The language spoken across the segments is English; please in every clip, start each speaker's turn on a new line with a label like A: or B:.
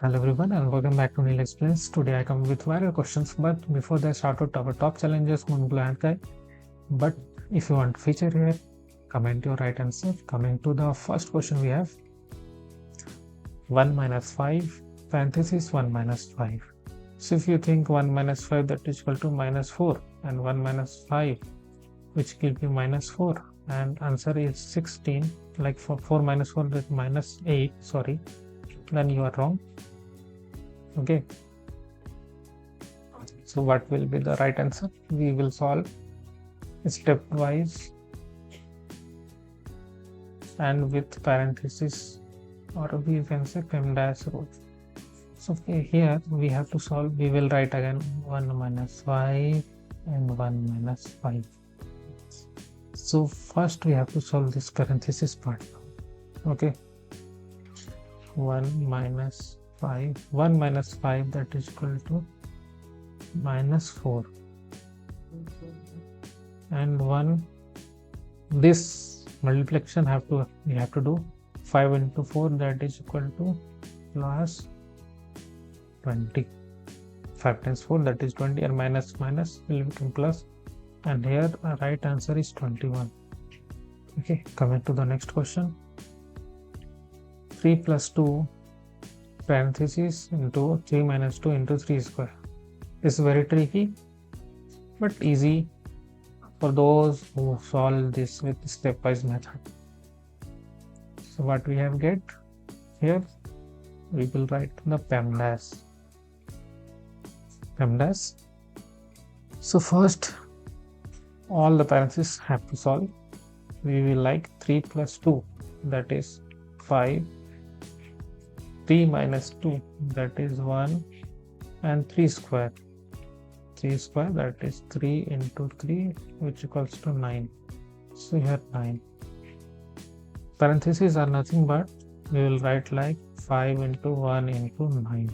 A: Hello everyone and welcome back to Neil Explains. Today I come with viral questions, but before they start with our top challenges, but if you want feature here, comment your right answer. Coming to the first question, we have 1 minus 5 parenthesis 1 minus 5. So if you think 1 minus 5 that is equal to minus 4 and 1 minus 5 which give you minus 4 and answer is 16, like for 4 minus 4 that minus 8, sorry, then you are wrong. Okay, so what will be the right answer? We will solve stepwise and with parenthesis, or we can say PEMDAS rule. So here we have to solve. We will write again 1 minus 5 and 1 minus 5. So first we have to solve this parenthesis part. Okay, 1 minus 5 that is equal to minus 4 and 1, this multiplication we have to do 5 into 4 that is equal to plus 20. 5 times 4 that is 20 and minus will become plus, and here our right answer is 21. Okay, coming to the next question, 3 plus 2 parenthesis into 3 minus 2 into 3 square. It's very tricky but easy for those who solve this with stepwise method. So what we have get here, we will write the PEMDAS. So first all the parentheses have to solve. We will like 3 plus 2 that is 5, 3 minus 2 that is 1, and 3 square that is 3 into 3 which equals to 9. So here 9. Parentheses are nothing but we will write like 5 into 1 into 9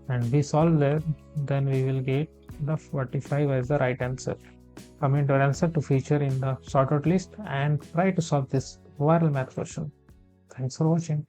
A: and we solve that, then we will get the 45 as the right answer. Comment your answer to feature in the shortout list and try to solve this viral math question. Thanks for watching.